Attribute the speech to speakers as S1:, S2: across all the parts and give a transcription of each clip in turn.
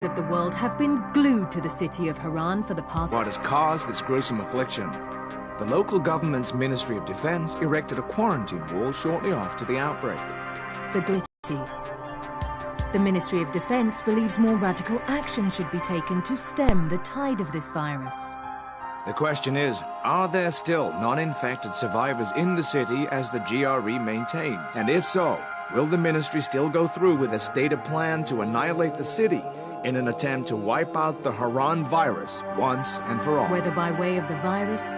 S1: of the world have been glued to the city of Harran for the past...
S2: What has caused this gruesome affliction? The local government's Ministry of Defense erected a quarantine wall shortly after the outbreak.
S1: The Glitty. The Ministry of Defense believes more radical action should be taken to stem the tide of this virus.
S2: The question is, are there still non-infected survivors in the city as the GRE maintains? And if so, will the ministry still go through with a stated plan to annihilate the city in an attempt to wipe out the Harran virus once and for all?
S1: Whether by way of the virus...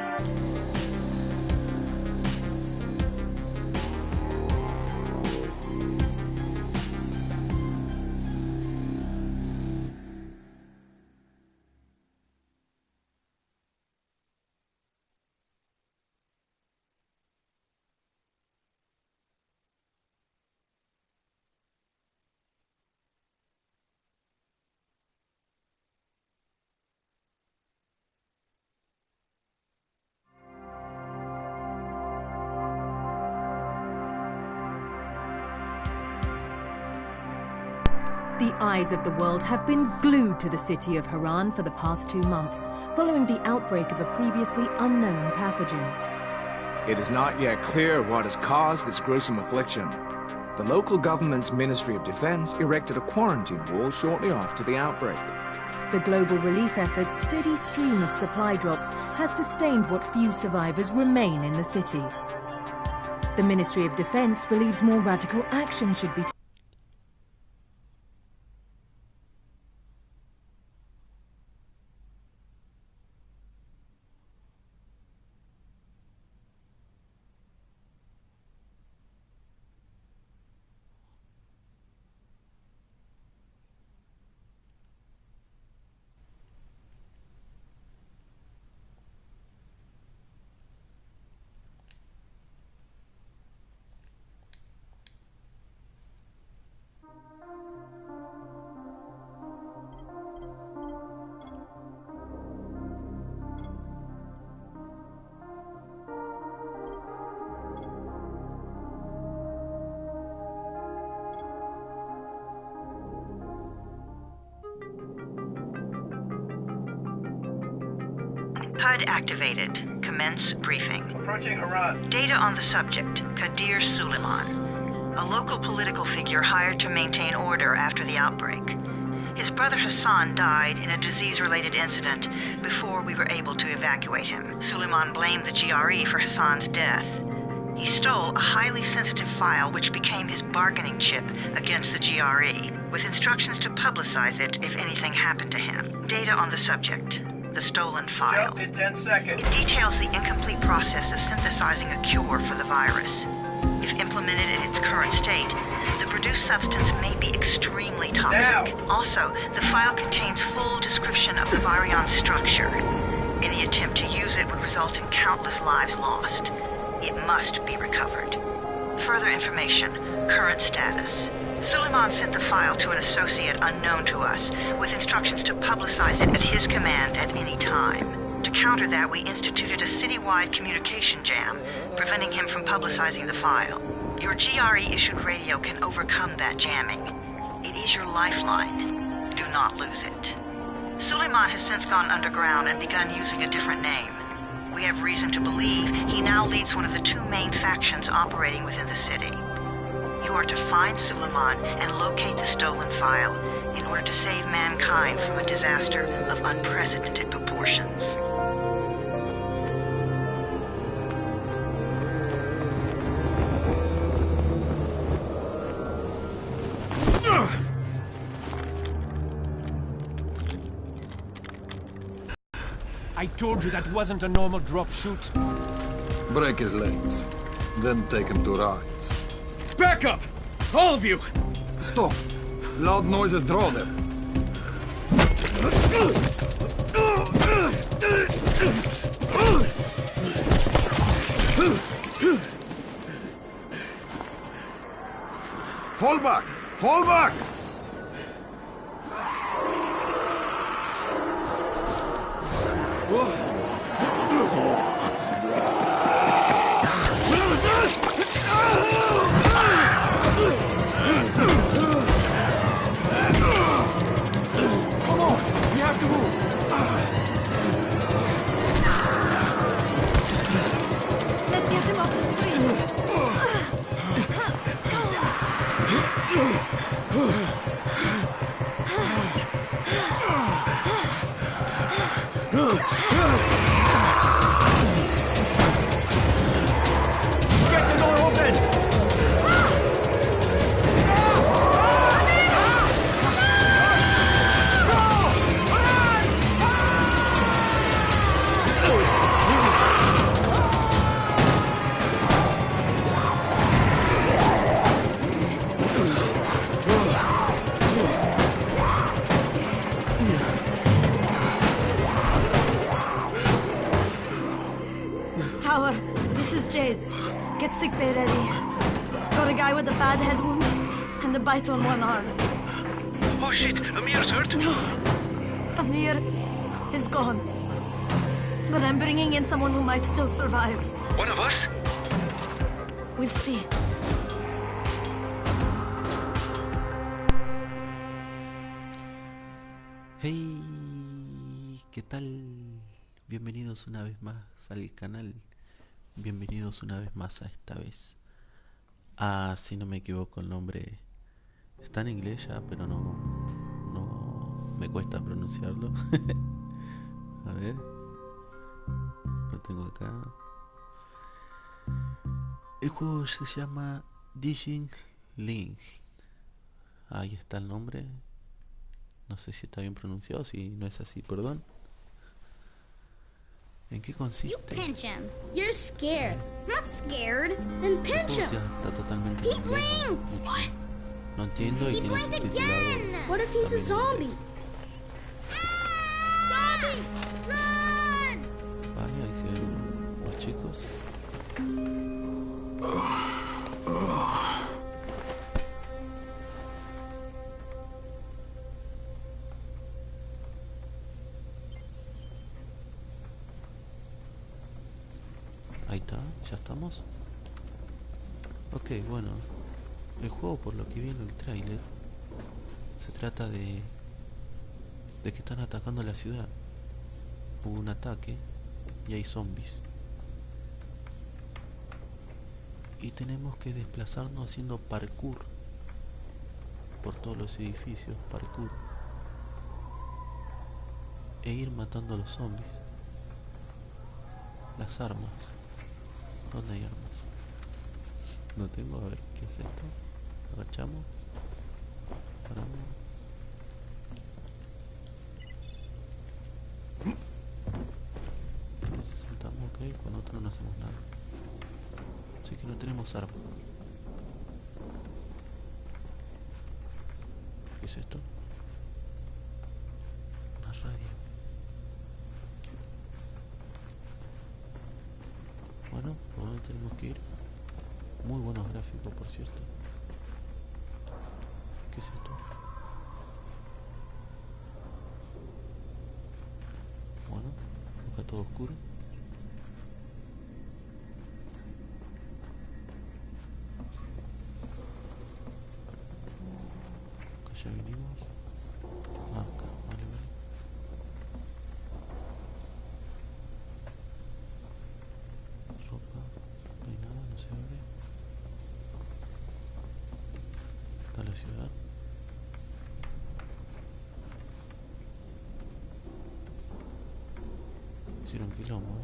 S1: The eyes of the world have been glued to the city of Harran for the past 2 months, following the outbreak of a previously unknown pathogen.
S2: It is not yet clear what has caused this gruesome affliction. The local government's Ministry of Defense erected a quarantine wall shortly after the outbreak.
S1: The global relief effort's steady stream of supply drops has sustained what few survivors remain in the city. The Ministry of Defense believes more radical action should be taken.
S3: HUD activated. Commence briefing.
S4: Approaching Harran.
S3: Data on the subject, Kadir Suleiman, a local political figure hired to maintain order after the outbreak. His brother Hassan died in a disease-related incident before we were able to evacuate him. Suleiman blamed the GRE for Hassan's death. He stole a highly sensitive file which became his bargaining chip against the GRE, with instructions to publicize it if anything happened to him. Data on the subject. The stolen file.
S4: Jump in 10 seconds.
S3: It details the incomplete process of synthesizing a cure for the virus. If implemented in its current state, the produced substance may be extremely toxic.
S4: Now.
S3: Also, the file contains full description of the virion's structure. Any attempt to use it would result in countless lives lost. It must be recovered. Further information, current status. Suleiman sent the file to an associate unknown to us, with instructions to publicize it at his command at any time. To counter that, we instituted a citywide communication jam, preventing him from publicizing the file. Your GRE-issued radio can overcome that jamming. It is your lifeline. Do not lose it. Suleiman has since gone underground and begun using a different name. We have reason to believe he now leads one of the 2 main factions operating within the city. You are to find Suleiman and locate the stolen file in order to save mankind from a disaster of unprecedented proportions.
S5: I told you that wasn't a normal drop shoot.
S6: Break his legs, then take him to rides.
S5: Back up! All of you!
S6: Stop! Loud noises draw them. Fall back! Fall back!
S7: Get the door open!
S8: Tower, this is Jade. Get sickbay ready. Got a guy with a bad head wound and a bite on one arm.
S4: Oh shit, Amir's hurt?
S8: No, Amir is gone. But I'm bringing in someone who might still survive.
S4: One of us?
S8: We'll see.
S9: Hey, ¿qué tal? Bienvenidos una vez más al canal. Bienvenidos una vez más a esta vez. Si no me equivoco el nombre está en inglés ya, pero no me cuesta pronunciarlo. A ver, lo tengo acá. El juego se llama Digimon Link. Ahí está el nombre. No sé si está bien pronunciado, si no es así, perdón. ¿En qué consiste?
S10: You pinch him. You're scared. I'm not scared. Then pinch him.
S9: Ya está totalmente
S10: He
S9: en inglés,
S10: blinked. What?
S9: no entiendo y
S10: He
S9: tiene
S10: blinked
S9: subtitulado
S10: again. What if he's a
S9: también en
S10: zombie?
S9: inglés.
S10: Zombie! Run!
S9: Vale, ahí se ven los chicos. Ahí está, ya estamos. Ok, bueno. El juego, por lo que vi en el tráiler, se trata de que están atacando la ciudad. Hubo un ataque y hay zombies. Y tenemos que desplazarnos haciendo parkour por todos los edificios, parkour. E ir matando a los zombies. Las armas. ¿Dónde hay armas? No tengo, a ver, ¿qué es esto? Agachamos. Paramos. Nos sentamos, ok, con otro no hacemos nada. Así que no tenemos arma. ¿Qué es esto? Una radio. Bueno, ¿por dónde tenemos que ir? Muy buenos gráficos, por cierto. ¿Qué es esto? Bueno, acá todo oscuro. Acá ya vinimos. Acá, vale, vale. Ropa, no hay nada, no se abre. Está la ciudad. Hicieron quilombo,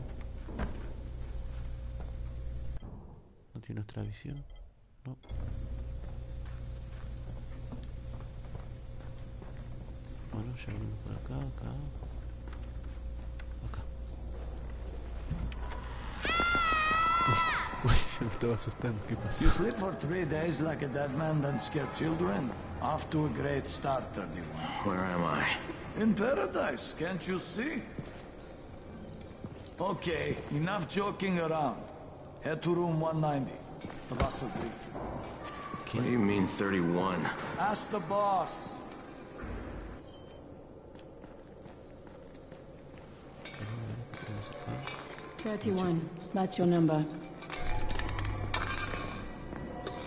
S9: ¿No tiene nuestra visión? No. Bueno, ya venimos por acá, acá. Uy, ya me estaba asustando, ¿qué pasó?
S11: You sleep for 3 days like a dead man, then scare children? Off to a great start, 31.
S4: Where am I?
S11: In paradise, can't you see? Okay, enough joking around. Head to room 190. The boss will brief you.
S4: What do you mean, 31?
S11: Ask the boss.
S9: Tenemos acá.
S12: 31. That's your number.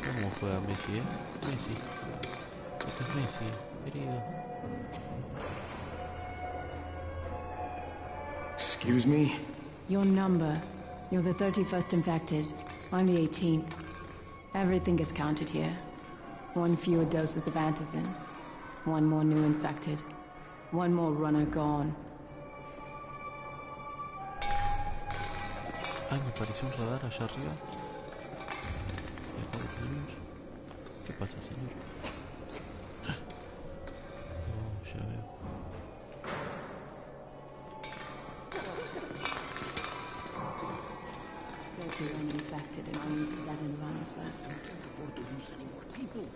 S9: ¿Cómo juega Messi, Messi. Este es Messi, querido.
S4: Excuse me?
S12: Your number. You're the 31st infected. I'm the 18th. Everything is counted here. 1 fewer doses of antizin. 1 more new infected. 1 more runner gone.
S9: Ay, me pareció un radar allá arriba. Y acá lo tenemos. ¿Qué pasa, señor? Oh, ya veo.
S12: Infected and only 7 runners left.
S7: We can't afford to lose any more people.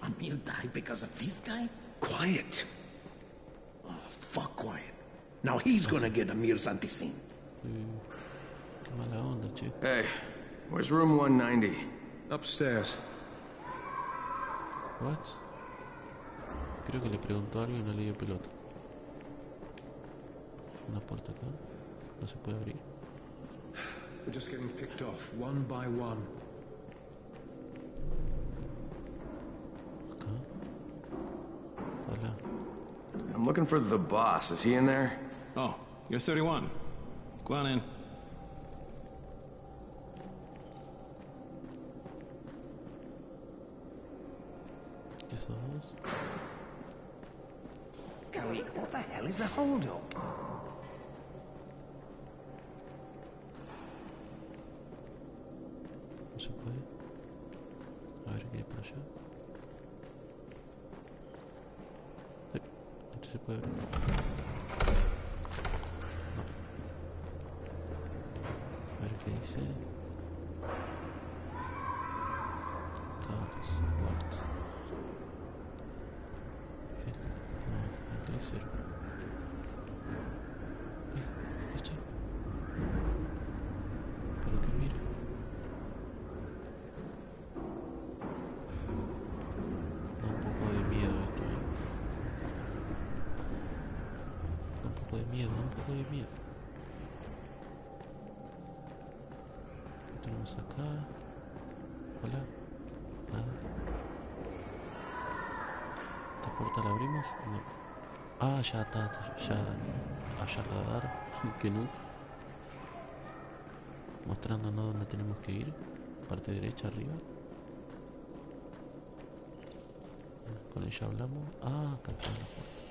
S7: Amir died because of this guy? Quiet. Oh, fuck quiet. Now he's gonna get Amir's anti-scene.
S9: Qué mala onda, che.
S4: Hey, where's room 190? Upstairs.
S9: What? Creo que le preguntó algo y no le dio pelota. Una puerta acá. No se puede abrir.
S13: We're just getting picked off, one by one.
S9: Acá. Hola.
S4: I'm looking for the boss. Is he in there?
S14: Oh, you're 31. Go on in.
S9: ¿Qué sos?
S7: Ellie, what the hell is a holdup?
S9: No se puede. A ver qué hay por allá. Este se puede abrir. No. A ver qué dice. Cards, what? No, el cero. ¿Esto? ¿Pero qué mira? Da un poco de miedo esto, Da un poco de miedo, ¿Qué tenemos acá? Hola. Nada. ¿Esta puerta la abrimos? No. Ah, ya está, ya allá el radar, que no. Mostrándonos dónde tenemos que ir. Parte derecha, arriba. Con ella hablamos. Ah, acá está la puerta.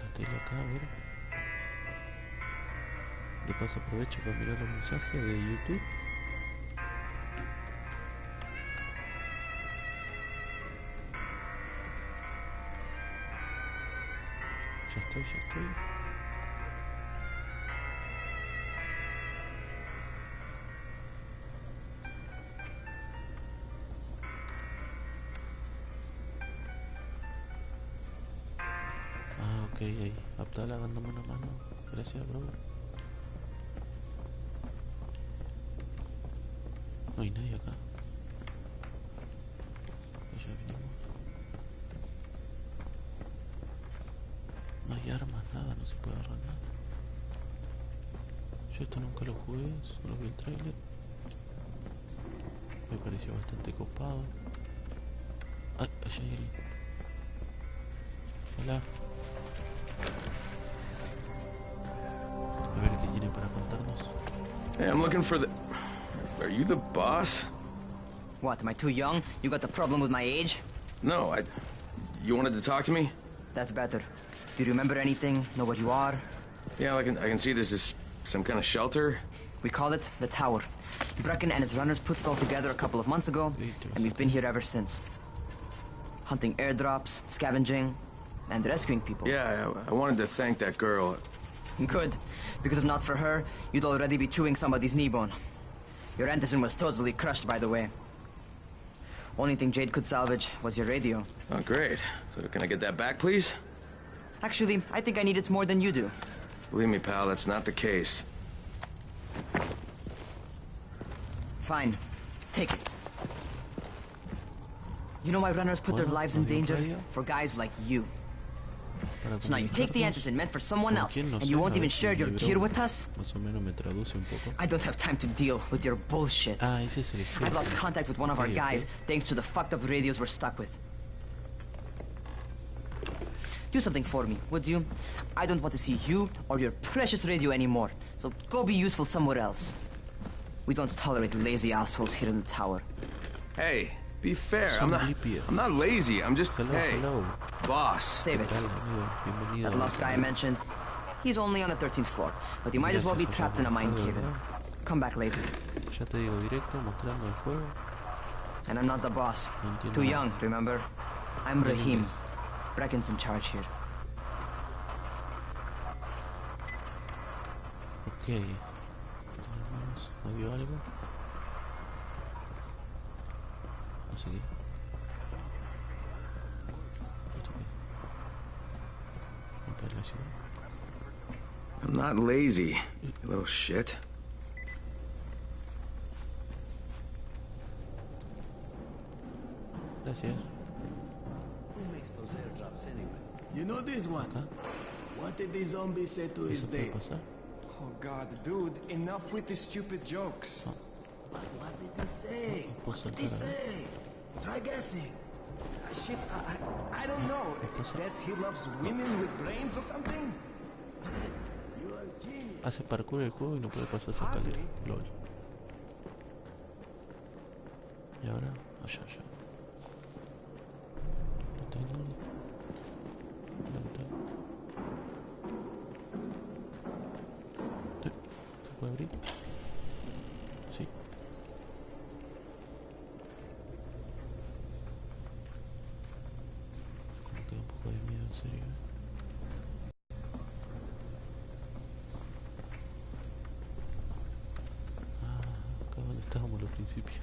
S9: La tele acá, a ver. De paso aprovecho para mirar los mensajes de YouTube. Ya estoy. Ah, ok, ahí. Abdala dándome una mano. Gracias, brother. No hay nadie acá. Ya vinimos. No hay armas, nada, no se puede agarrar nada. Yo esto nunca lo jugué, solo vi el trailer. Me pareció bastante copado. Ay, allá hay alguien. Hola. A ver qué tiene para contarnos.
S4: Hey, I'm looking for the... Are you the boss?
S15: What, am I too young? You got the problem with my age?
S4: No, You wanted to talk to me?
S15: That's better. Do you remember anything? Know what you are?
S4: Yeah, I can see this is some kind of shelter.
S15: We call it the Tower. Brecken and his runners put it all together a couple of months ago, and we've been here ever since. Hunting airdrops, scavenging, and rescuing people.
S4: Yeah, I wanted to thank that girl.
S15: Good, because if not for her, you'd already be chewing somebody's knee bone. Your Anderson was totally crushed, by the way. Only thing Jade could salvage was your radio.
S4: Oh, great. So can I get that back, please?
S15: Actually, I think I need it more than you do.
S4: Believe me, pal, that's not the case.
S15: Fine. Take it. You know why runners put their lives in danger? For guys like you. So now you take the Anderson meant for someone else, and you won't even share your gear with us? I don't have time to deal with your bullshit. I've lost contact with one of our guys, thanks to the fucked up radios we're stuck with. Do something for me, would you? I don't want to see you or your precious radio anymore, so go be useful somewhere else. We don't tolerate lazy assholes here in the tower.
S4: Hey, be fair. I'm not lazy. I'm just,
S9: hello.
S4: Boss.
S15: Save it. That last guy I mentioned, he's only on the 13th floor, but you might as well be trapped in a mine cave. Come back later.
S9: Ya te digo directo, mostrando el juego.
S15: And I'm not the boss. Too young, remember? I'm Rahim. Brecken's in charge here.
S9: Okay. ¿No vio algo? No sé qué.
S4: I'm not lazy, you little shit.
S9: Gracias.
S7: Who makes those airdrops anyway? You know this one? What did the zombie say to his date?
S5: Oh god, dude, enough with these stupid jokes.
S7: What did he say? What did he say? Try guessing.
S5: Shit, I don't know. That he loves women with brains or something?
S9: Hace parkour el juego y no puede pasar esa escalera. LOL. Y ahora, allá. Lo tengo. ¿Se puede abrir? Sí. Como que da un poco de miedo, en serio. Acá donde estábamos al principio.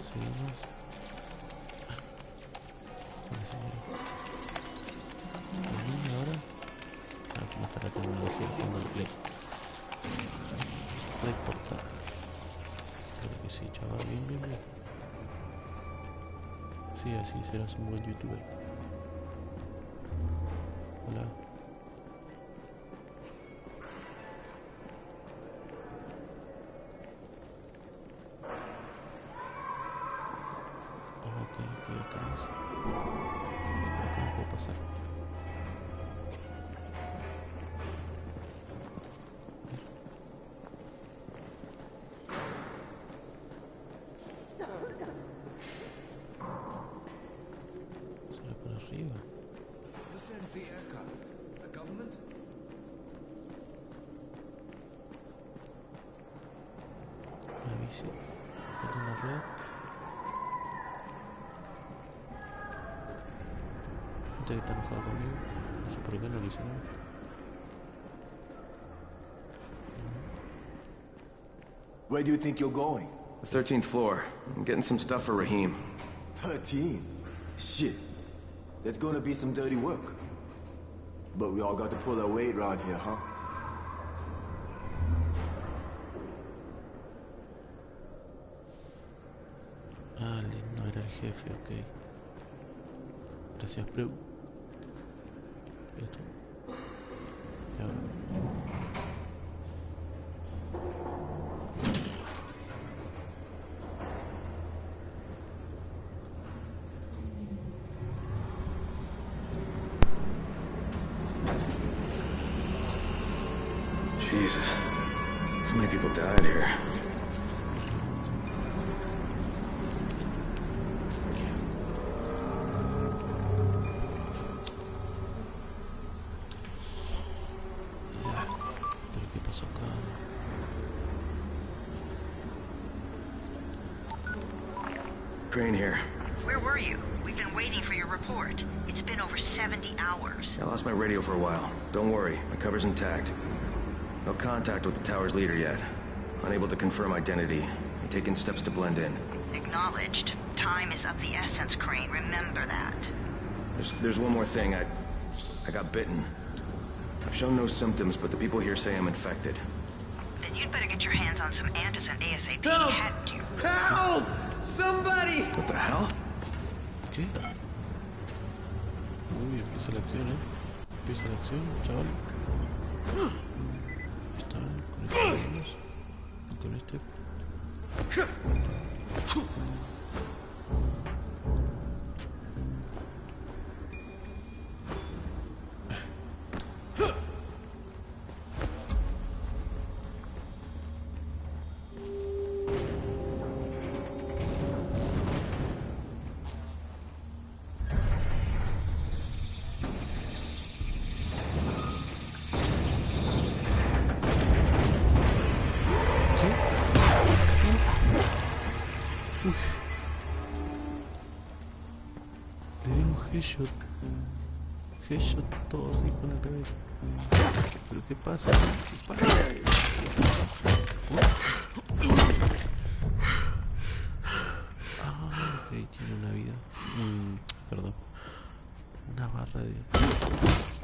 S9: Seguimos. ¿Y ahora? ¿Cómo está la tecnología cuando el Play? Play portátil. Creo que sí, chaval, bien. Sí, así serás un buen youtuber. Hola. Ok, acá es. Acá no puedo pasar. ¿Será por arriba?
S2: Who sends the aircraft? The government?
S9: Una bici. Acá tengo una rueda. Que está enojado conmigo, no sé por qué no lo hice nada.
S16: Where do you think you're going?
S4: The 13th floor. I'm getting some stuff for Rahim.
S16: 13? Shit. That's gonna be some dirty work. But we all got to pull our weight around here, huh?
S9: Ah, no era el jefe, ok. Gracias, Preu. Esto. Y ahora.
S4: Jesus. How many people died here? Crane here.
S3: Where were you? We've been waiting for your report. It's been over 70 hours.
S4: I lost my radio for a while. Don't worry, my cover's intact. No contact with the tower's leader yet. Unable to confirm identity. I'm taking steps to blend in.
S3: Acknowledged. Time is of the essence, Crane. Remember that.
S4: There's one more thing. I got bitten. I've shown no symptoms, but the people here say I'm infected.
S3: Then you'd better get your hands on some Antizin ASAP.
S7: Help!
S3: Hadn't you?
S7: Help! Somebody!
S4: What the hell?
S9: ¿Qué? Uy, empieza la acción, Empieza la acción, chaval. Está con este. Headshot. Headshot todo rico en la cabeza. ¿Pero qué pasa? ¿Qué pasa? Ah, ok, tiene una vida. Perdón. Una barra de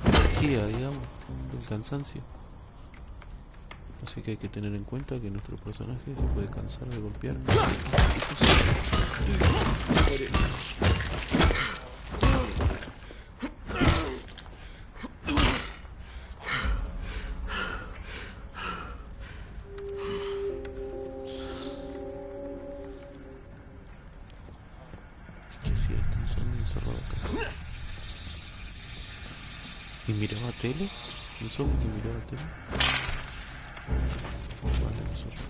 S9: energía, digamos, del cansancio. Así que hay que tener en cuenta que nuestro personaje se puede cansar de golpear. ¿Qué hacía este solo encerrado acá? ¿Y miraba tele? ¿Un zombie que miraba tele? Vale, nosotros.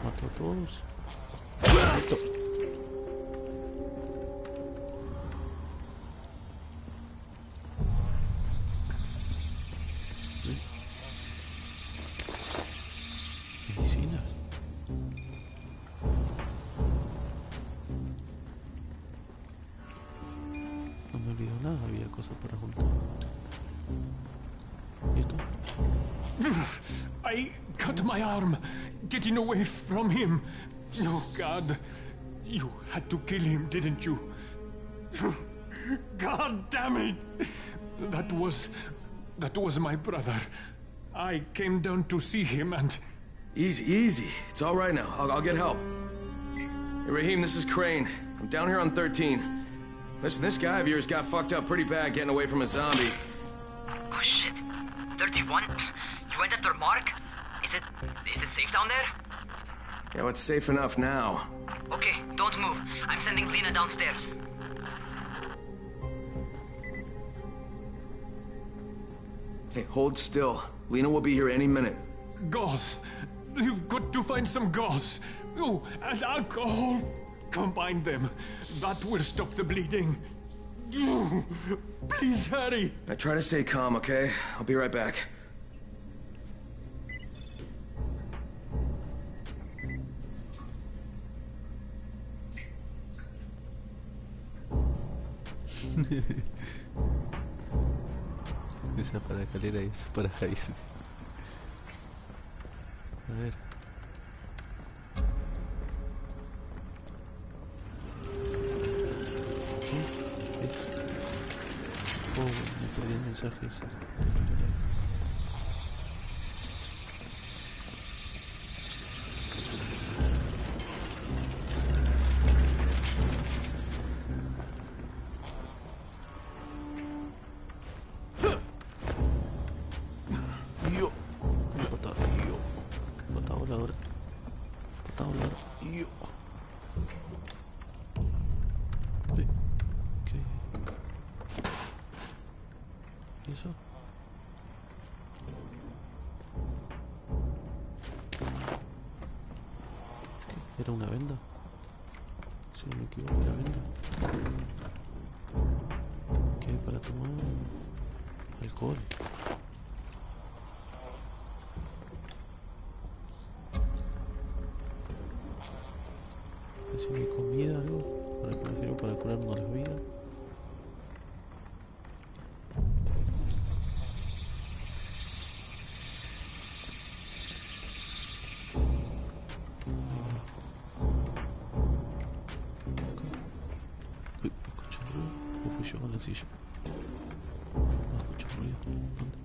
S9: Mato a todos. Listo. Medicinas. No me olvido nada, había cosas para juntar. ¿Y esto?
S13: I cut my arm getting away from him. Oh, God. You had to kill him, didn't you? God damn it! That was my brother. I came down to see him and...
S4: Easy. It's all right now. I'll get help. Hey, Raheem, this is Crane. I'm down here on 13. Listen, this guy of yours got fucked up pretty bad getting away from a zombie.
S15: Oh, shit. 31? You went after Mark? Is it safe down there?
S4: Yeah, well, it's safe enough now.
S15: Okay, don't move. I'm sending Lena downstairs.
S4: Hey, hold still. Lena will be here any minute.
S13: Gauze. You've got to find some gauze. Oh, and alcohol. Combine them. That will stop the bleeding. Please hurry.
S4: Now try to stay calm, okay? I'll be right back.
S9: Esa para escalera y esa para Jair. A ver. ¿Sí? Oh, me perdí el mensaje ese. Eso. ¿Qué? ¿Era una venda? Si no me equivoco, era venda. ¿Qué hay para tomar? Alcohol. Si hay comida, algo para que me sirva para curarnos las vidas. Con la silla. No escucho ruido. ¿Dónde?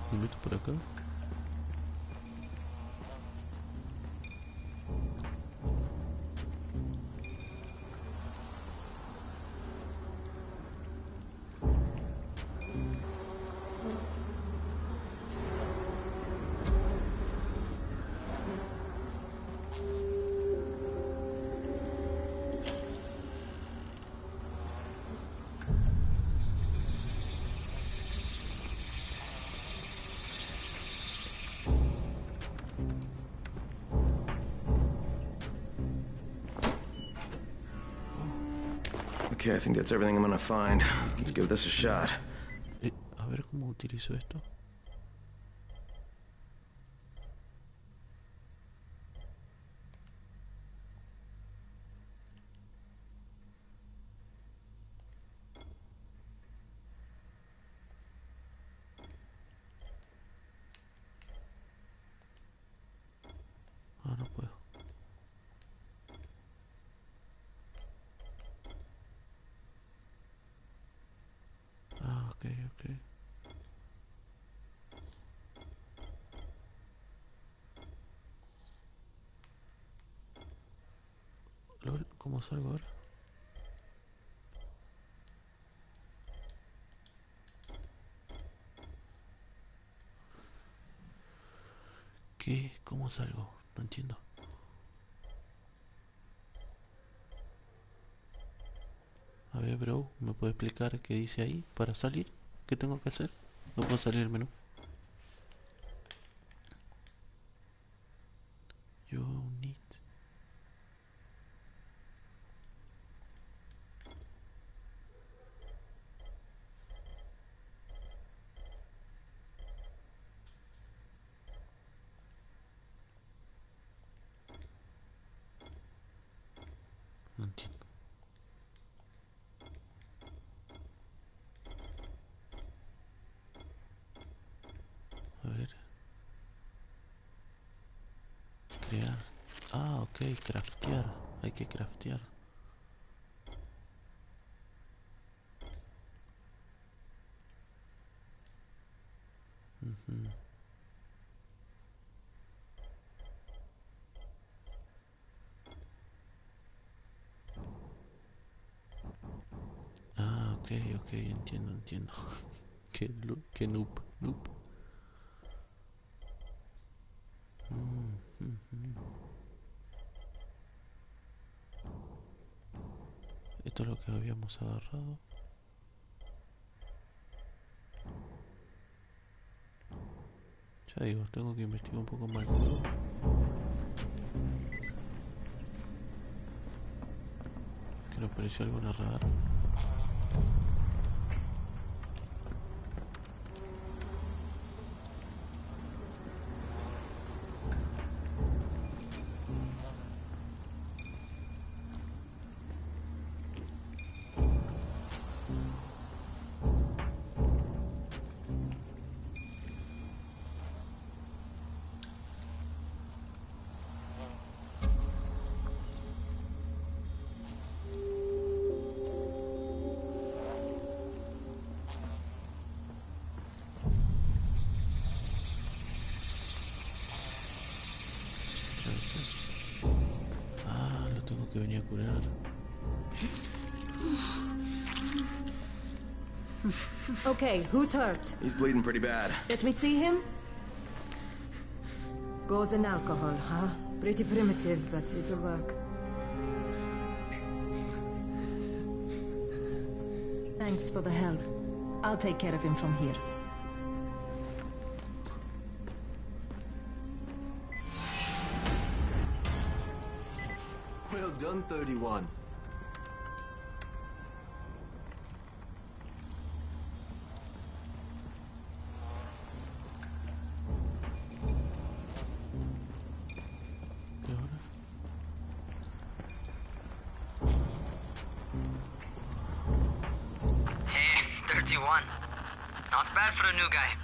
S9: Me meto por acá.
S4: Okay, I think that's everything I'm gonna find. Let's give this a shot.
S9: A ver cómo utilizo esto. Ah, no puedo. Ah, ok. LOL, ¿cómo salgo ahora? ¿Qué? ¿Cómo salgo? No entiendo. A ver, bro, ¿me puede explicar qué dice ahí para salir? ¿Qué tengo que hacer? No puedo salir del menú. You need... No entiendo. A ver. Crear. Ah, ok, craftear. Hay que craftear. Ah, ok, entiendo. Qué noob. Esto es lo que habíamos agarrado. Ya digo, tengo que investigar un poco más. Que nos pareció algo en el radar. Tengo que venir a curar.
S1: Okay, who's hurt?
S4: He's bleeding pretty bad.
S1: Let me see him. Gauze and alcohol, huh? Pretty primitive, but it'll work. Thanks for the help. I'll take care of him from here.
S16: Well done, 31.
S15: Hey, 31. Not bad for a new guy.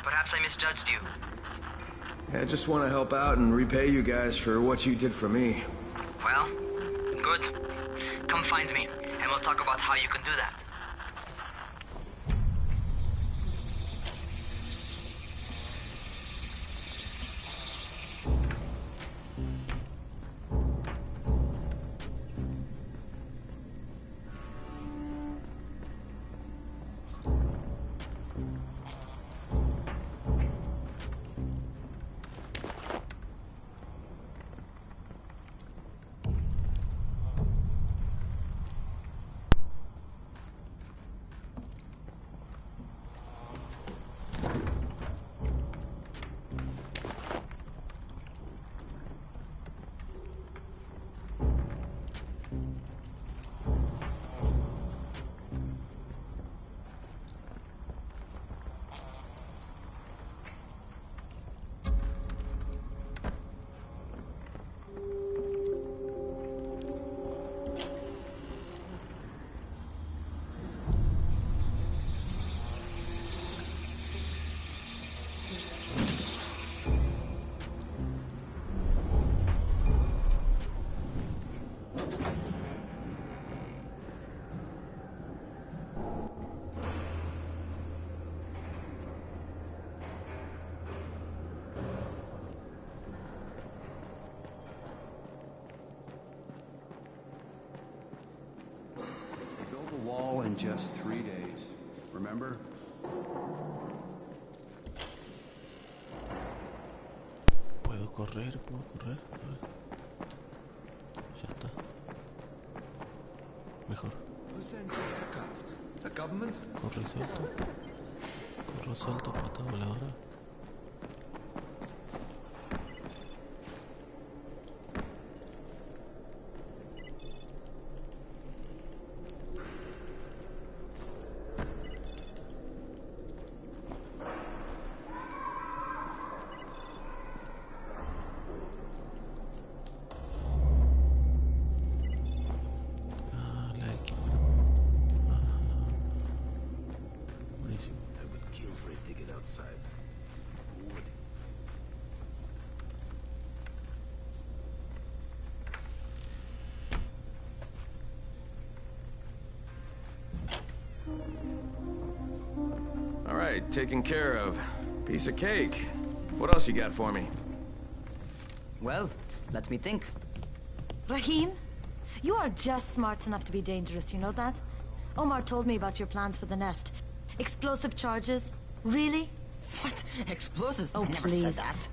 S15: Perhaps I misjudged you.
S4: I just want to help out and repay you guys for what you did for me.
S15: Well, good. Come find me, and we'll talk about how you can do that.
S17: in just 3 days. Remember?
S9: Puedo correr. Ya está. Mejor.
S2: Who sends the aircraft? The government?
S9: Corro salto, patada voladora.
S4: All right, taken care of. Piece of cake. What else you got for me?
S15: Well, let me think.
S8: Rahim, you are just smart enough to be dangerous, you know that? Omar told me about your plans for the nest. Explosive charges? Really?
S15: What? Explosives?
S8: Oh,
S15: I never
S8: please.
S15: said that.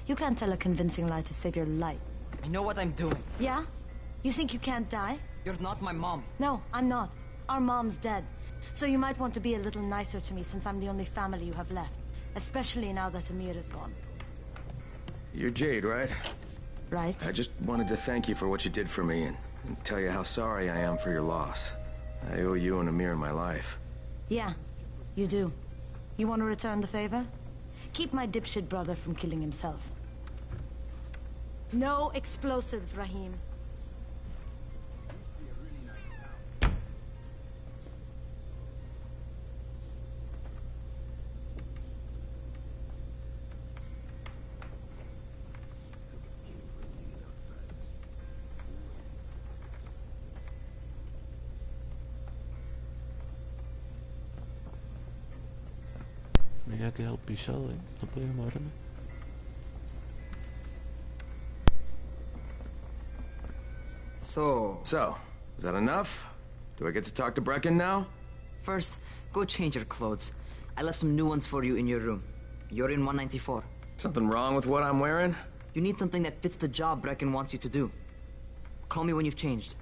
S8: You can't tell a convincing lie to save your life.
S15: I know what I'm doing.
S8: Yeah? You think you can't die?
S15: You're not my mom.
S8: No, I'm not. Our mom's dead. So you might want to be a little nicer to me since I'm the only family you have left. Especially now that Amir is gone.
S4: You're Jade, right?
S8: Right.
S4: I just wanted to thank you for what you did for me and tell you how sorry I am for your loss. I owe you and Amir my life.
S8: Yeah, you do. You want to return the favor? Keep my dipshit brother from killing himself. No explosives, Rahim.
S9: Me había quedado pillado, no podía moverme.
S15: So,
S4: is that enough? Do I get to talk to Brecken now?
S15: First, go change your clothes. I left some new ones for you in your room. You're in 194.
S4: Something wrong with what I'm wearing?
S15: You need something that fits the job Brecken wants you to do. Call me when you've changed.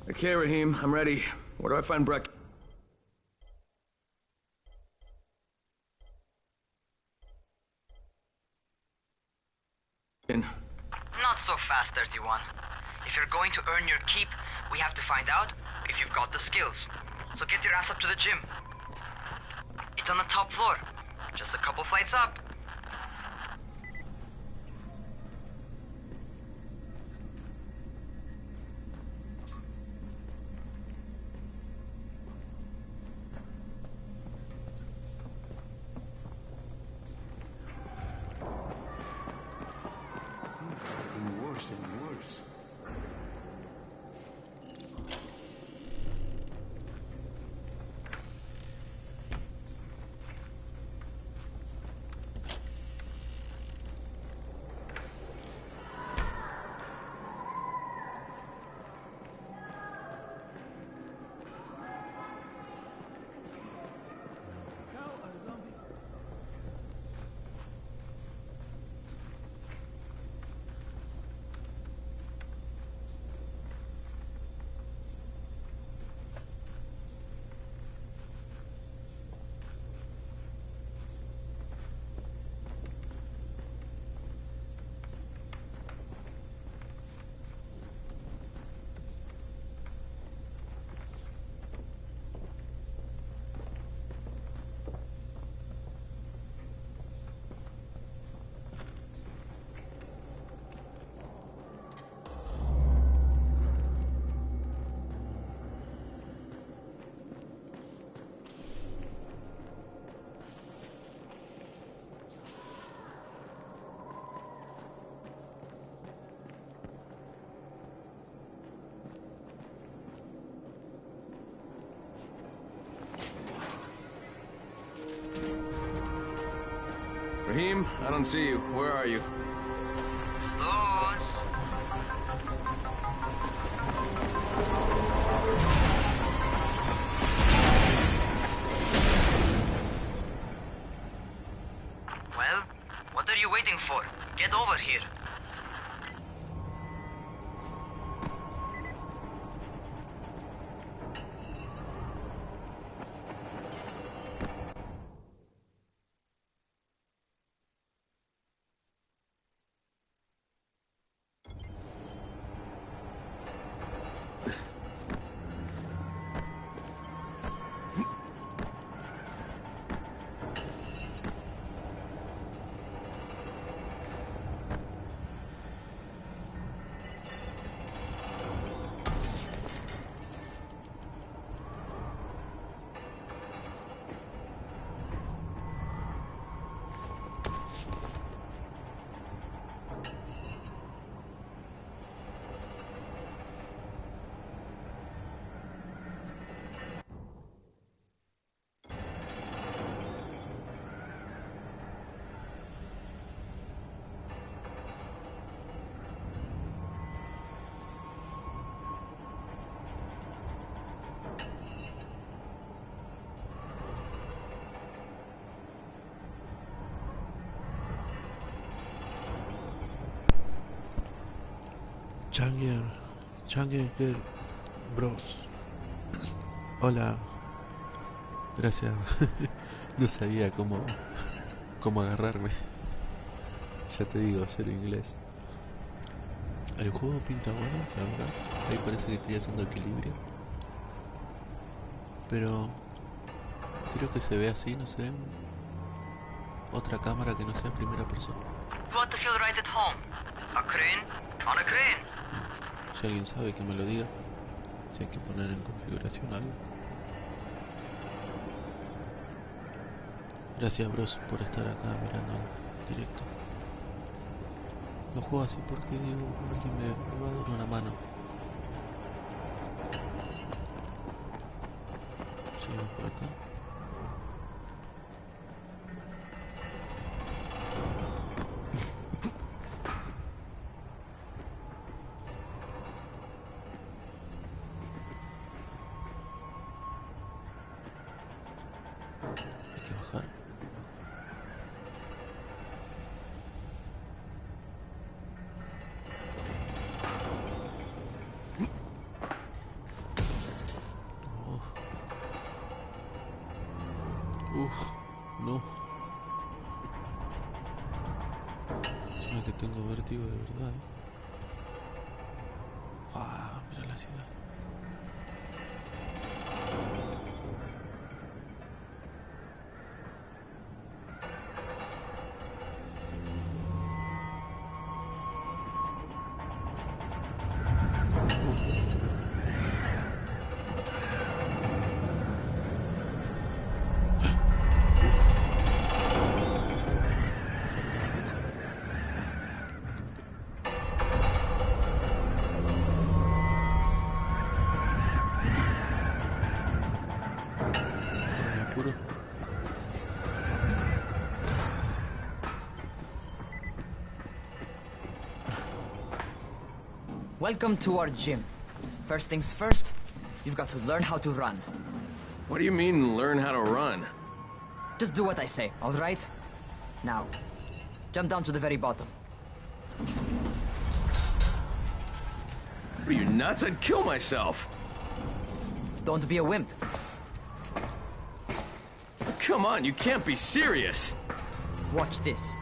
S4: Okay, Rahim, I'm ready. Where do I find Breck?
S15: Not so fast, 31. If you're going to earn your keep, we have to find out if you've got the skills. So get your ass up to the gym. It's on the top floor. Just a couple flights up.
S5: Things are getting worse and worse.
S4: Rahim, I don't see you. Where are you?
S15: Well, what are you waiting for? Get over here.
S9: Changer Bros. Hola. Gracias. No sabía cómo agarrarme. Ya te digo, cero inglés. El juego pinta bueno, la verdad. Ahí parece que estoy haciendo equilibrio. Pero creo que se ve así, no sé. Otra cámara que no sea primera persona.
S15: You want to feel right at home? A crane? On a crane.
S9: Si alguien sabe, que me lo diga. Si hay que poner en configuración algo. Gracias, bros, por estar acá mirando el directo. Lo juego así porque digo, alguien me va a dar una mano. Seguimos por acá. Hay que bajar. Tengo vértigo de verdad. Ah, mira la ciudad.
S15: Welcome to our gym. First things first, you've got to learn how to run.
S4: What do you mean, learn how to run?
S15: Just do what I say, all right? Now, jump down to the very bottom.
S4: Are you nuts? I'd kill myself.
S15: Don't be a wimp.
S4: Come on, you can't be serious.
S15: Watch this.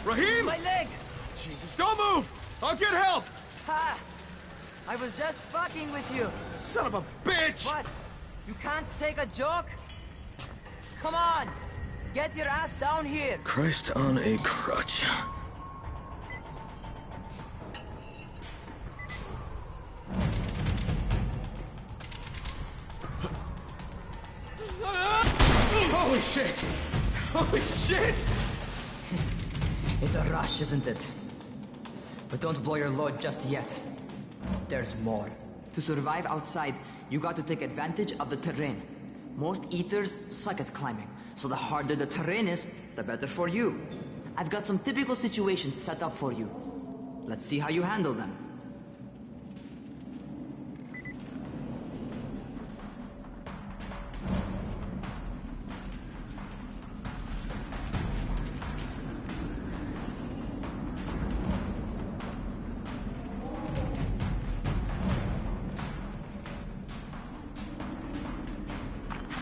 S4: Rahim!
S15: My leg!
S4: Jesus, don't move! I'll get help!
S15: Ha! I was just fucking with you.
S4: Son of a bitch!
S15: What? You can't take a joke? Come on! Get your ass down here!
S4: Christ on a crutch. Holy shit! Holy shit!
S15: It's a rush, isn't it? But don't blow your load just yet. There's more. To survive outside, you got to take advantage of the terrain. Most eaters suck at climbing, so the harder the terrain is, the better for you. I've got some typical situations set up for you. Let's see how you handle them.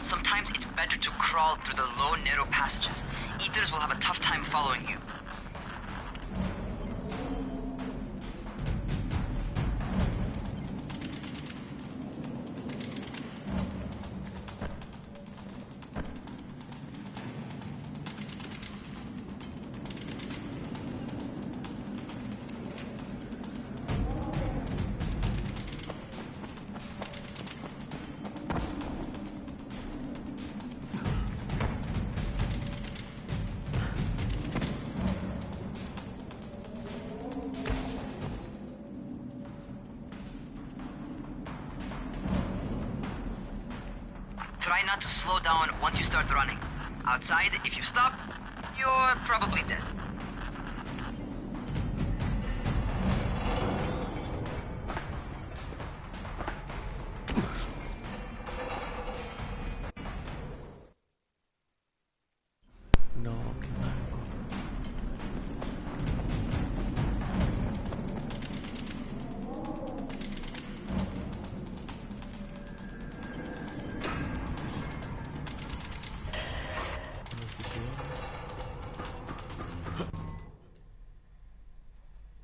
S15: Sometimes it's better to crawl through the low, narrow passages. Eaters will have a tough time following you. Try not to slow down once you start running. Outside, if you stop, you're probably dead.
S9: No, qué manco.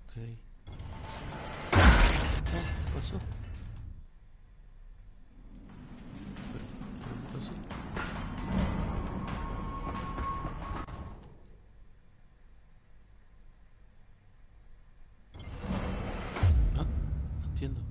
S9: Okay. Oh, ¿qué pasó? ¿Qué pasó? Ah, no entiendo.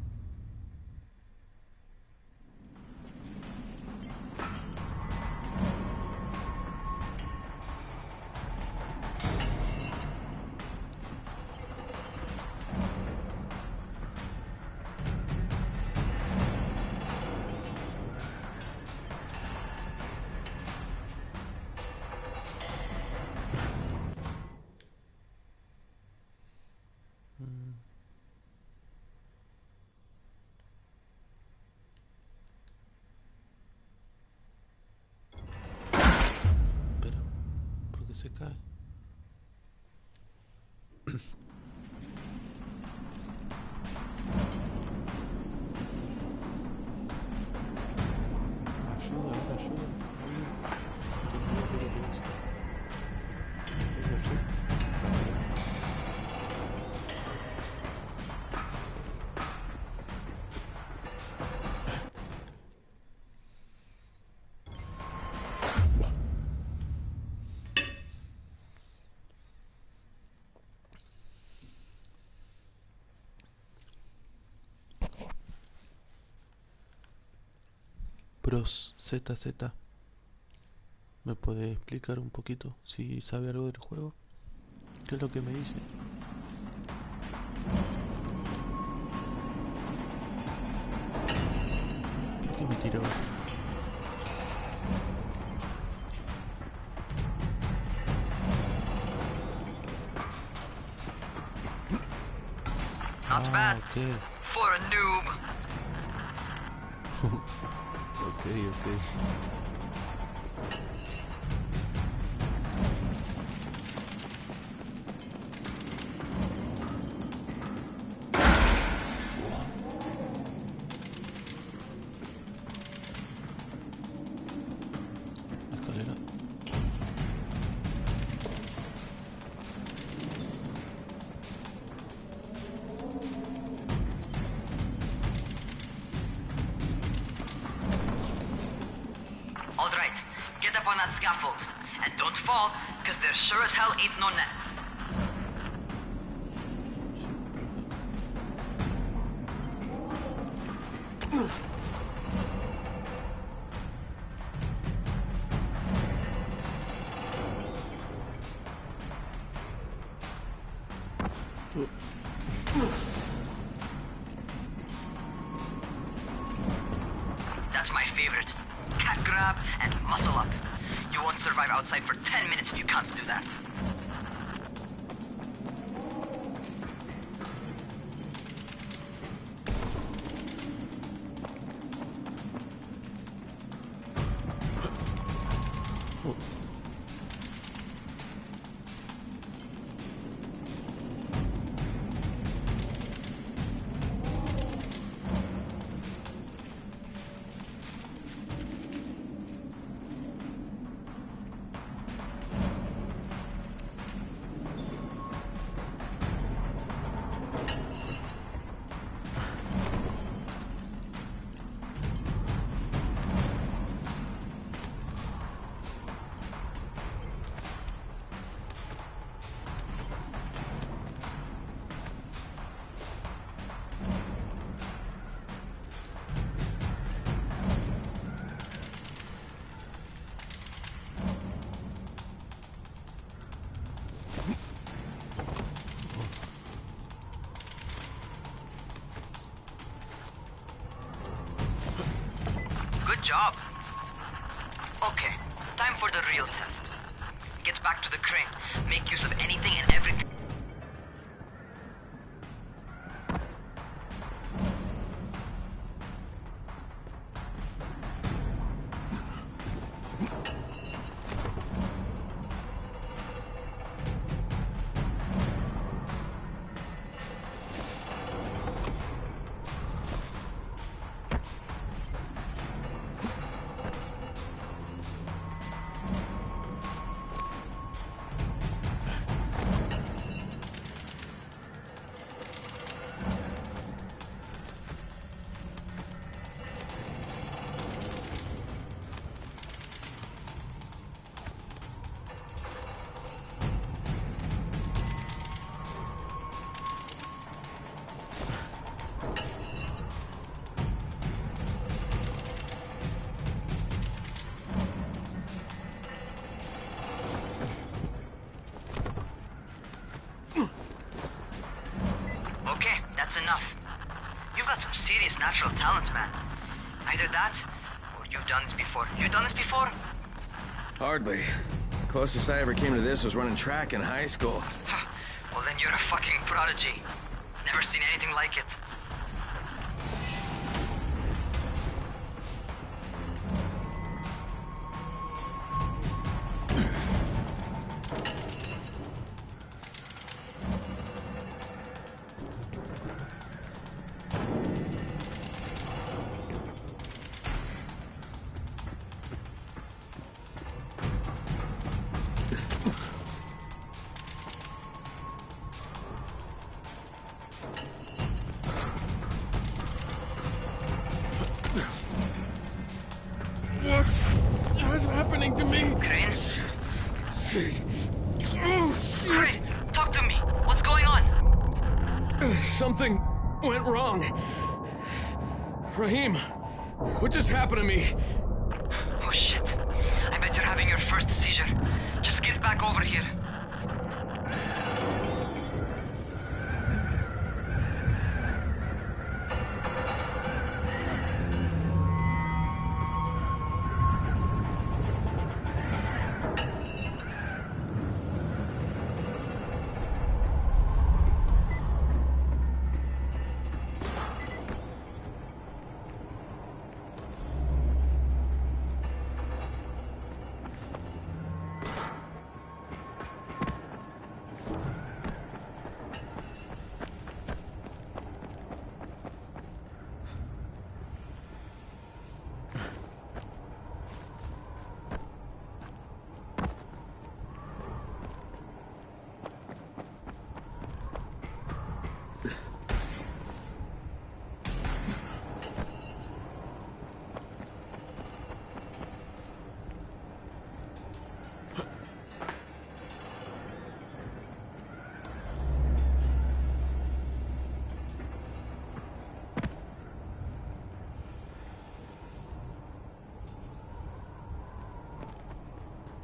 S9: Pero, ¿por qué se cae? Ayuda, ayuda. Bros, ZZ. ¿Me puede explicar un poquito si sabe algo del juego? ¿Qué es lo que me dice? ¿Por qué me tiró?
S18: Not bad
S9: Okay.
S18: for a noob.
S9: Okay. Escalera.
S18: All right, get up on that scaffold. And don't fall, because there sure as hell ain't no net. That's my favorite. Cat grab and muscle up. You won't survive outside for 10 minutes if you can't do that. Good job. Okay, time for the real test. Get back to the crane. Make use of anything and everything. Okay, that's enough. You've got some serious natural talent, man. Either that, or you've done this before. You done this before?
S4: Hardly. The closest I ever came to this was running track in high school.
S18: Well, then you're a fucking prodigy. Never seen anything like it.
S4: What's happening to me?
S18: Crane?
S4: Shit.
S18: Crane, talk to me. What's going on?
S4: Something went wrong. Rahim, What just happened to me?
S18: Oh shit. I bet you're having your first seizure. Just get back over here.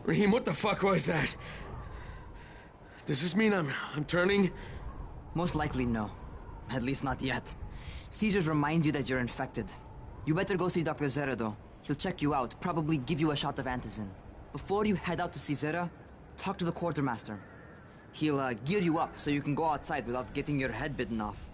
S4: Rahim, what the fuck was that? Does this mean I'm turning?
S15: Most likely no. At least not yet. Seizures remind you that you're infected. You better go see Dr. Zere though. He'll check you out, probably give you a shot of antizin. Before you head out to see Zere, talk to the quartermaster. He'll gear you up so you can go outside without getting your head bitten off.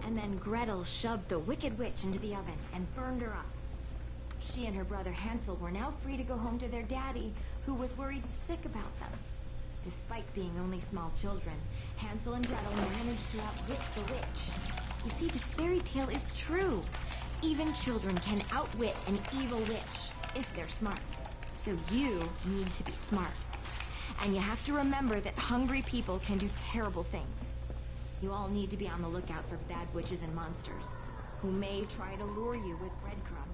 S19: And then Gretel shoved the Wicked Witch into the oven and burned her up. She and her brother Hansel were now free to go home to their daddy, who was worried sick about them. Despite being only small children, Hansel and Gretel managed to outwit the witch. You see, this fairy tale is true. Even children can outwit an evil witch, if they're smart. So you need to be smart. And you have to remember that hungry people can do terrible things. You all need to be on the lookout for bad witches and monsters, who may try to lure you with breadcrumbs.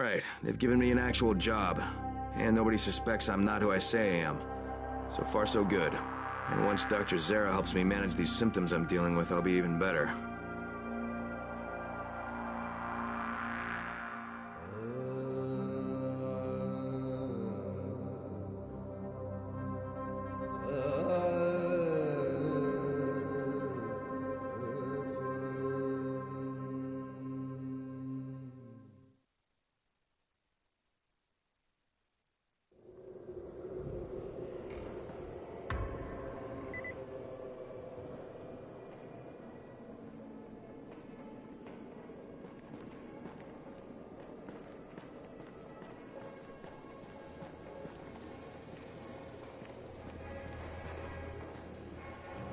S4: Alright, they've given me an actual job. And nobody suspects I'm not who I say I am. So far, so good. And once Dr. Zere helps me manage these symptoms I'm dealing with, I'll be even better.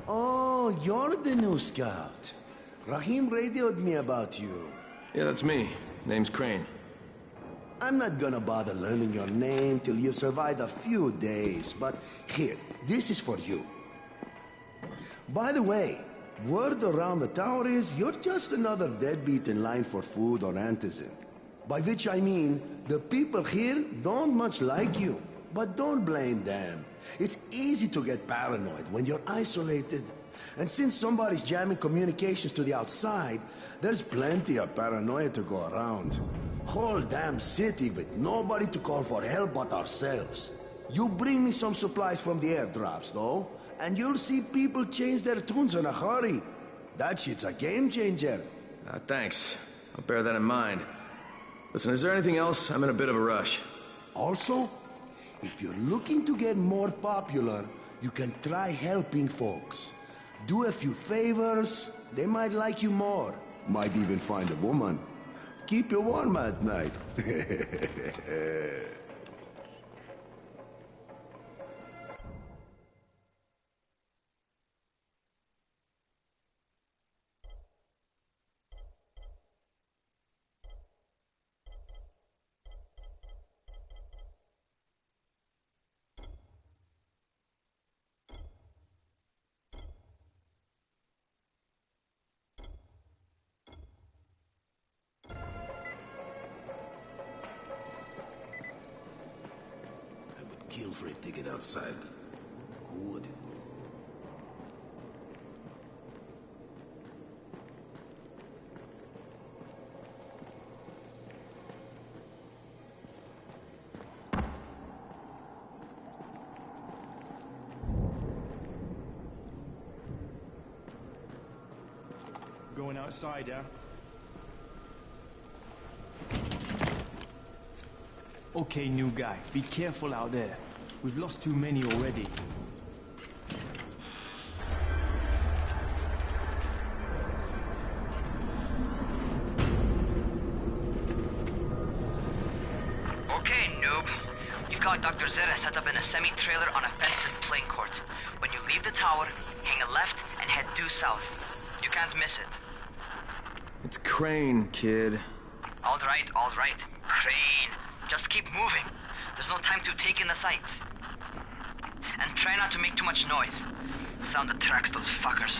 S7: Oh, you're the new scout. Rahim radioed me about you.
S4: Yeah, that's me. Name's Crane.
S7: I'm not gonna bother learning your name till you survive a few days, but here, this is for you. By the way, word around the tower is you're just another deadbeat in line for food or antizin. By which I mean, the people here don't much like you. But don't blame them. It's easy to get paranoid when you're isolated. And since somebody's jamming communications to the outside, there's plenty of paranoia to go around. Whole damn city with nobody to call for help but ourselves. You bring me some supplies from the airdrops, though, and you'll see people change their tunes in a hurry. That shit's a game changer.
S4: Thanks. I'll bear that in mind. Listen, is there anything else? I'm in a bit of a rush.
S7: Also, if you're looking to get more popular, you can try helping folks. Do a few favors, they might like you more. Might even find a woman. Keep you warm at night. Kill for a ticket outside. Who would?
S5: Going outside, yeah? Okay, new guy. Be careful out there. We've lost too many already.
S18: Okay, noob. You've got Dr. Zere set up in a semi-trailer on a fenced playing court. When you leave the tower, hang a left and head due south. You can't miss it.
S4: It's Crane, kid.
S18: All right. Crane. Just keep moving. There's no time to take in the sights. And try not to make too much noise. Sound attracts those fuckers.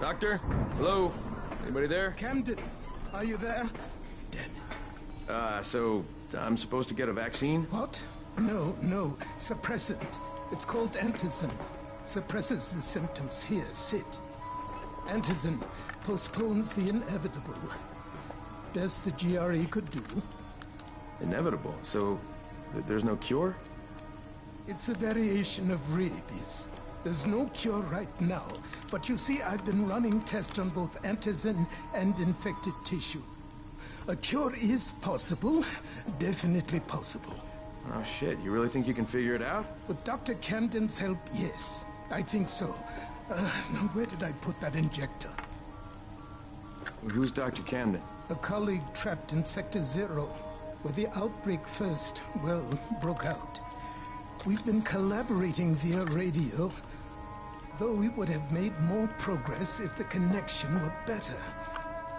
S4: Doctor? Hello? Anybody there?
S5: Camden, are you there?
S4: So I'm supposed to get a vaccine?
S5: What? No. Suppressant. It's called antizin. Suppresses the symptoms. Here, sit. Antizin
S20: postpones the inevitable. Best the GRE could do.
S4: Inevitable? So, there's no cure?
S20: It's a variation of rabies. There's no cure right now, but you see, I've been running tests on both antizin and infected tissue. A cure is possible, definitely possible.
S4: Oh shit, you really think you can figure it out?
S20: With Dr. Camden's help, yes. I think so. Now where did I put that injector?
S4: Who's Dr. Camden?
S20: A colleague trapped in Sector 0, where the outbreak first, well, broke out. We've been collaborating via radio, though we would have made more progress if the connection were better.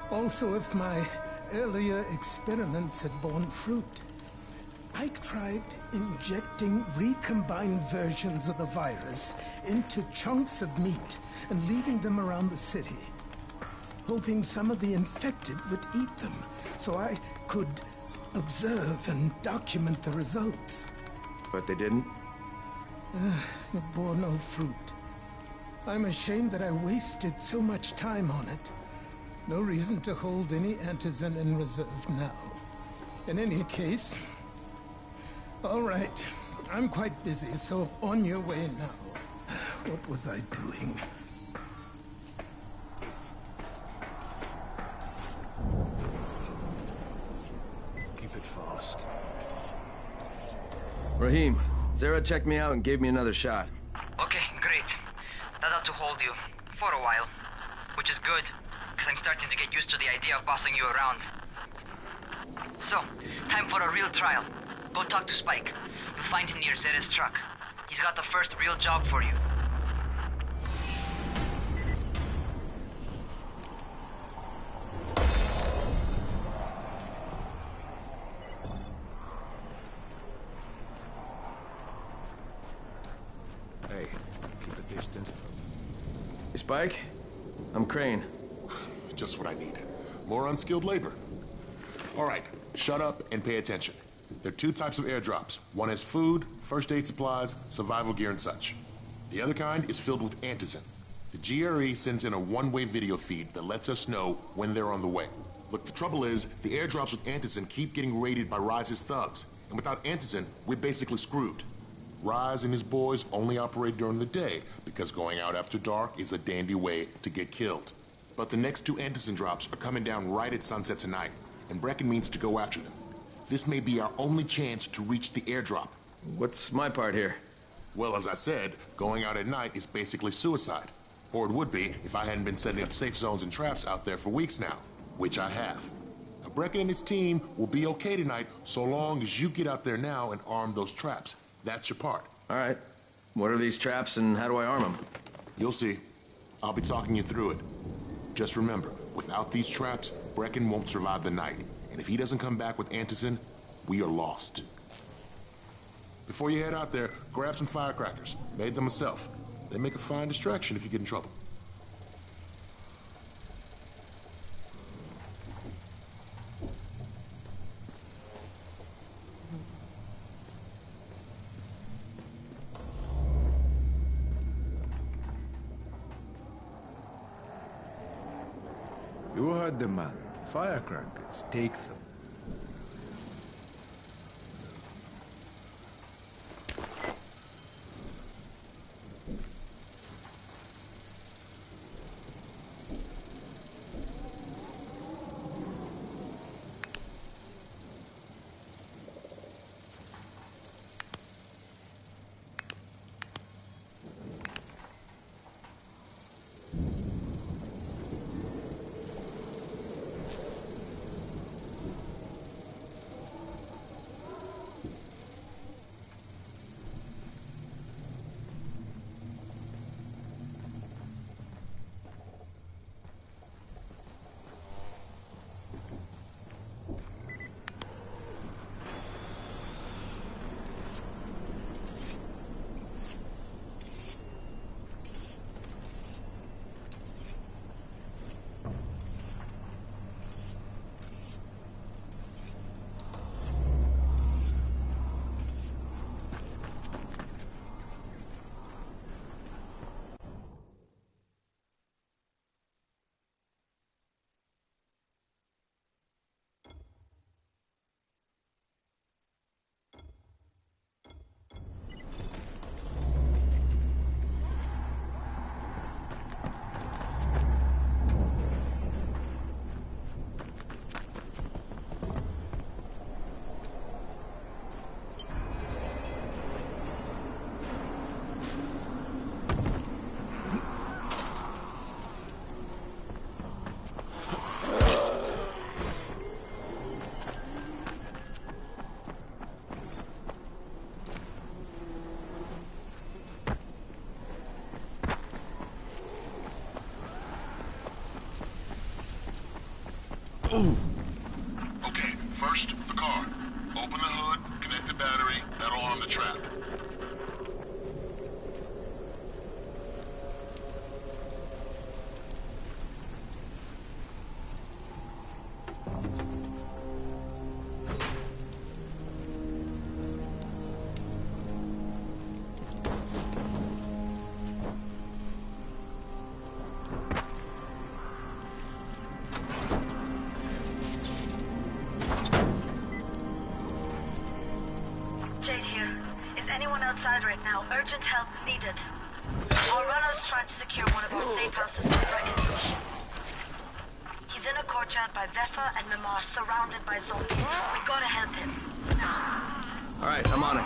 S20: Also, if my earlier experiments had borne fruit. I tried injecting recombined versions of the virus into chunks of meat and leaving them around the city, hoping some of the infected would eat them, so I could observe and document the results.
S4: But they didn't?
S20: It bore no fruit. I'm ashamed that I wasted so much time on it. No reason to hold any antizin in reserve now. In any case, all right, I'm quite busy, so on your way now. What was I doing?
S4: Keep it fast. Rahim, Zara checked me out and gave me another shot.
S18: Okay, great. That ought to hold you. For a while. Which is good, because I'm starting to get used to the idea of bossing you around. So, time for a real trial. Go talk to Spike. You'll find him near Zera's truck. He's got the first real job for you.
S4: Hey, keep a distance. Hey, Spike? I'm Crane.
S21: Just what I need. More unskilled labor. All right, shut up and pay attention. There are two types of airdrops. One is food, first aid supplies, survival gear and such. The other kind is filled with antizin. The GRE sends in a one-way video feed that lets us know when they're on the way. Look, the trouble is, the airdrops with antizin keep getting raided by Rise's thugs. And without antizin, we're basically screwed. Rise and his boys only operate during the day because going out after dark is a dandy way to get killed. But the next two antizin drops are coming down right at sunset tonight, and Brecken means to go after them. This may be our only chance to reach the airdrop.
S4: What's my part here?
S21: Well, as I said, going out at night is basically suicide. Or it would be if I hadn't been setting up safe zones and traps out there for weeks now, which I have. Now, Brecken and his team will be okay tonight so long as you get out there now and arm those traps. That's your part.
S4: All right. What are these traps and how do I arm them?
S21: You'll see. I'll be talking you through it. Just remember, without these traps, Brecken won't survive the night. And if he doesn't come back with antizin, we are lost. Before you head out there, grab some firecrackers. Made them myself. They make a fine distraction if you get in trouble.
S2: You heard the man. Firecrackers, take them.
S21: Okay, first, the car. Open the hood, connect the battery, that'll arm the trap.
S8: Jade here. Is anyone outside right now? Urgent help needed. Our runner's trying to secure one of our safe houses in Breckenridge. He's in a courtyard by Vefa and Mimar, surrounded by zombies. We gotta help him.
S4: Alright, I'm on it.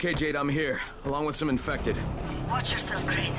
S4: Okay, Jade, I'm here, along with some infected.
S8: Watch yourself, Crane.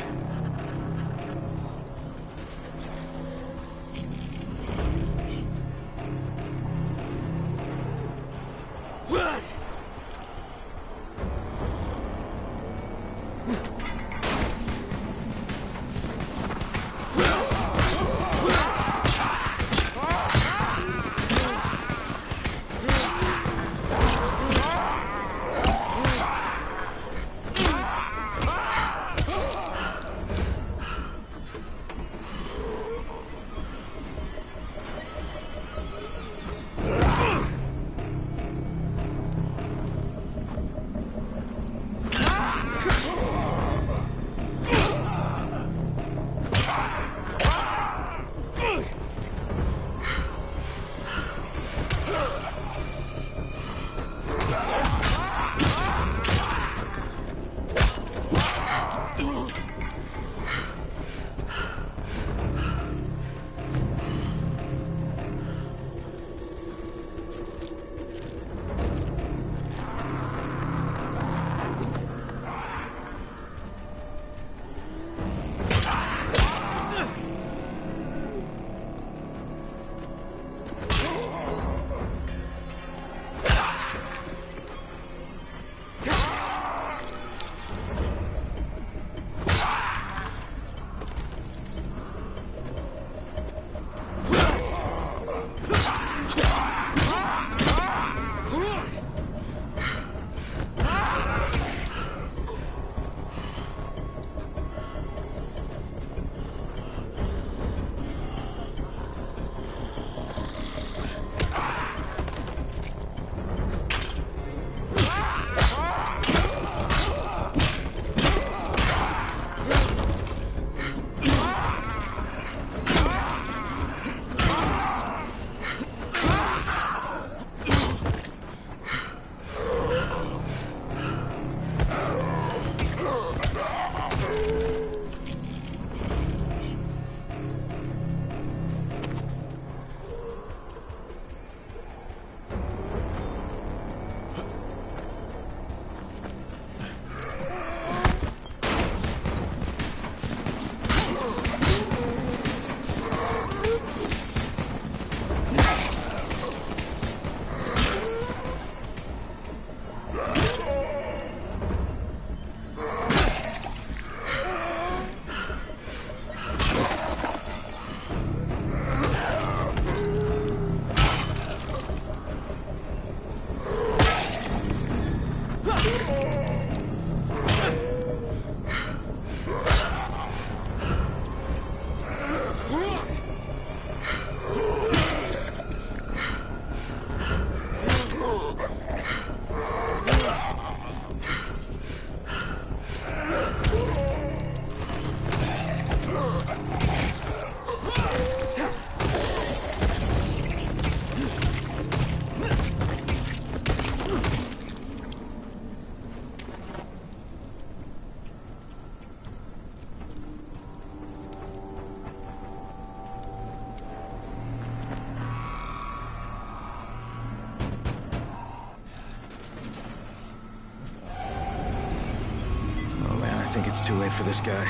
S4: I think it's too late for this guy.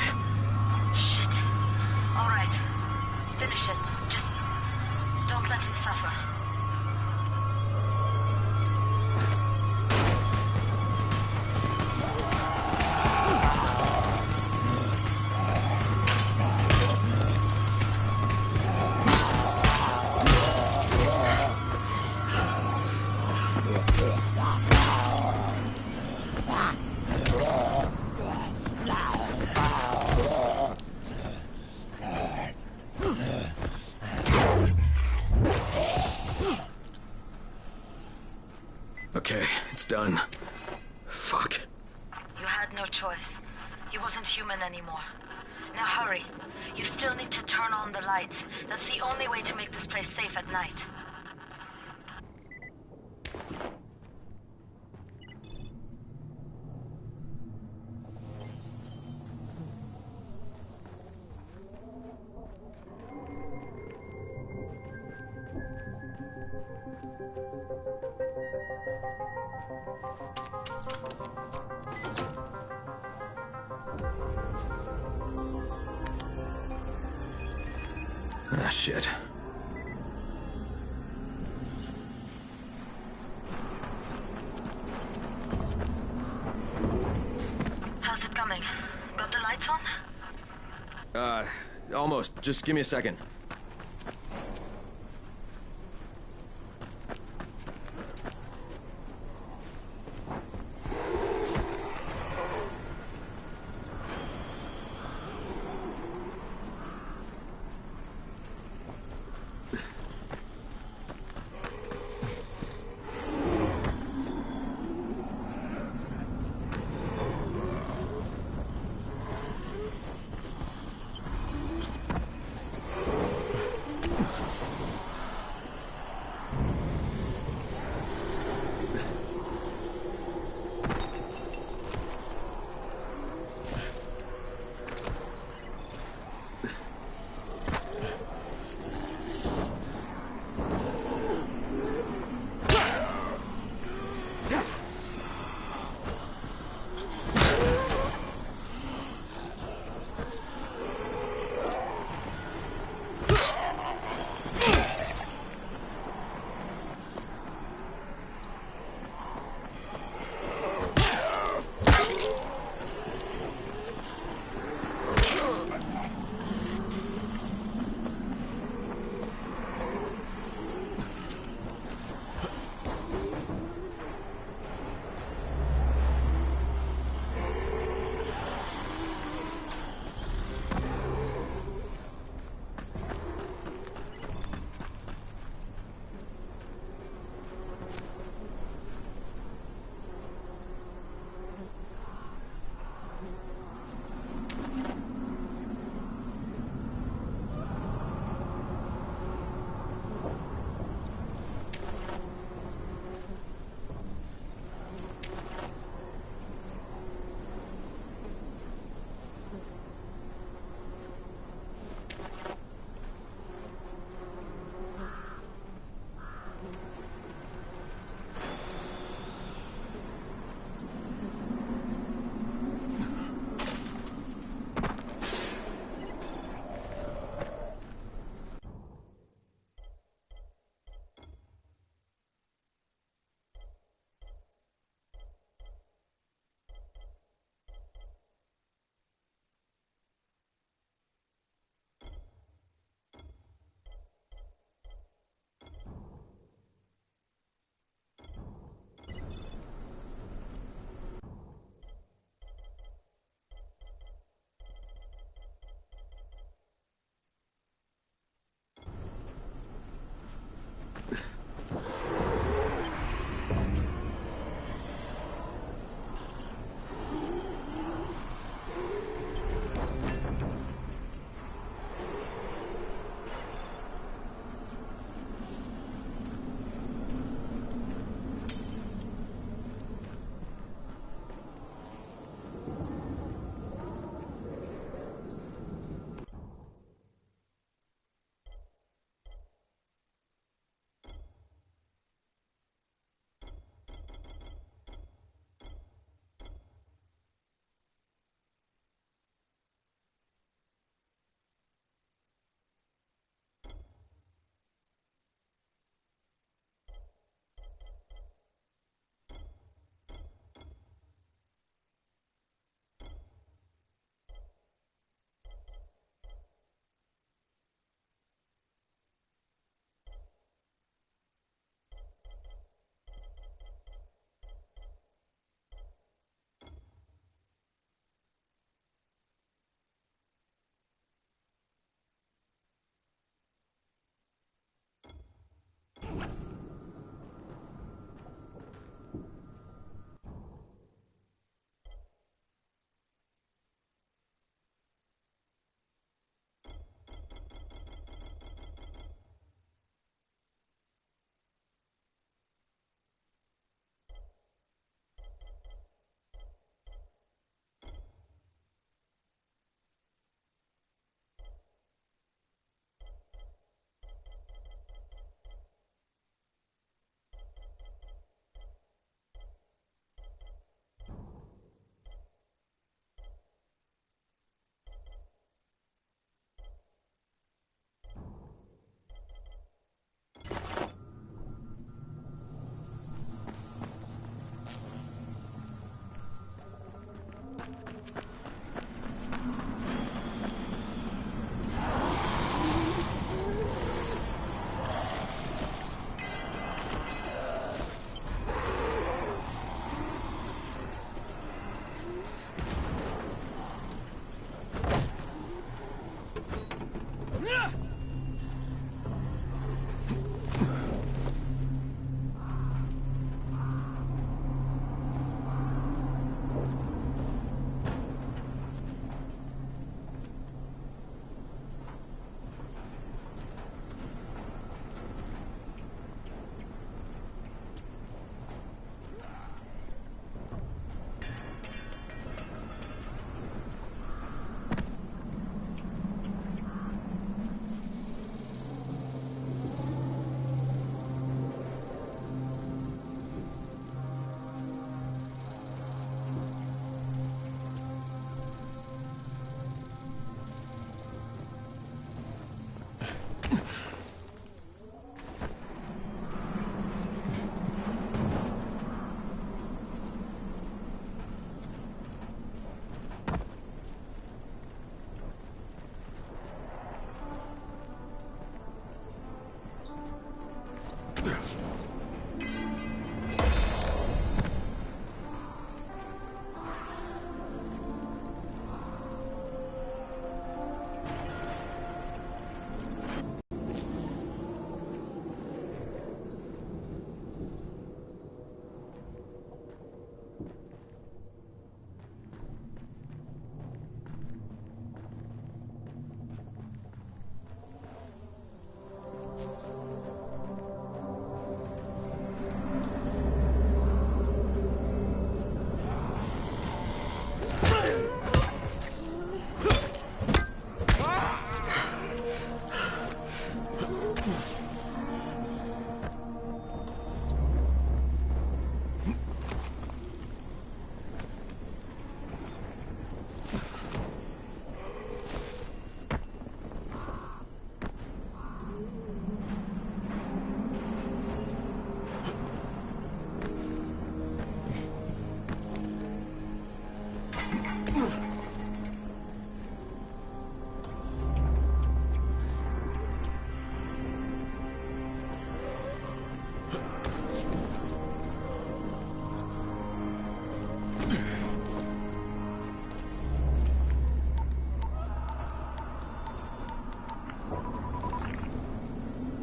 S8: Shit. All right. Finish it. Just don't let him suffer.
S4: Okay, it's done. Fuck.
S8: You had no choice. He wasn't human anymore. Now hurry. You still need to turn on the lights. That's the only way to make this place safe at night.
S4: Ah, shit.
S8: How's it coming? Got the lights on?
S4: Almost. Just give me a second.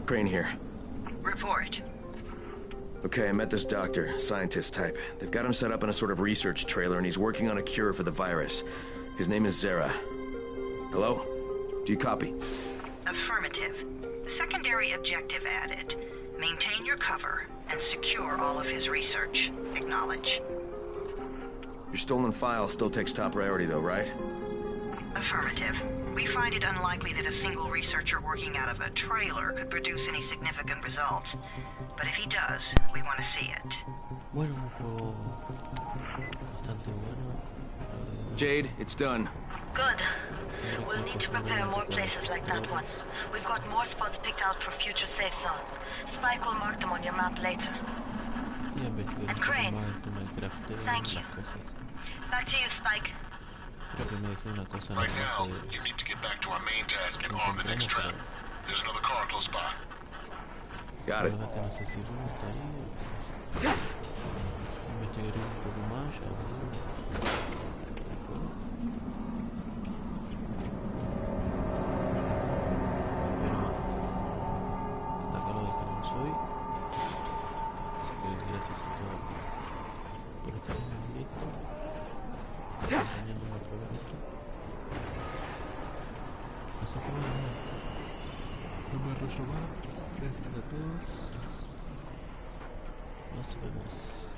S4: Crane here.
S3: Report.
S4: Okay, I met this doctor, scientist type. They've got him set up in a sort of research trailer, and he's working on a cure for the virus. His name is Zere. Hello? Do you copy?
S3: Affirmative. Secondary objective added. Maintain your cover and secure all of his research. Acknowledge.
S4: Your stolen file still takes top priority though, right?
S3: Affirmative. We find it unlikely that a single researcher working out of a trailer could produce any significant results. But if he does, we want to see it.
S9: Bueno, un juego bastante bueno.
S4: Jade, it's done.
S8: Good. We'll need to prepare more places like that one. We've got more spots picked out for future safe zones. Spike will mark them on your map later. And Crane, thank you. Back to you, Spike.
S21: Right now, you need to get back to our main task and arm the next trap. There's another car close by.
S4: Got it.
S9: Gracias a todos por estar en el directo. Mañana voy a probar esto. Así que bueno, no me arroyo más. Gracias a todos. Nos vemos.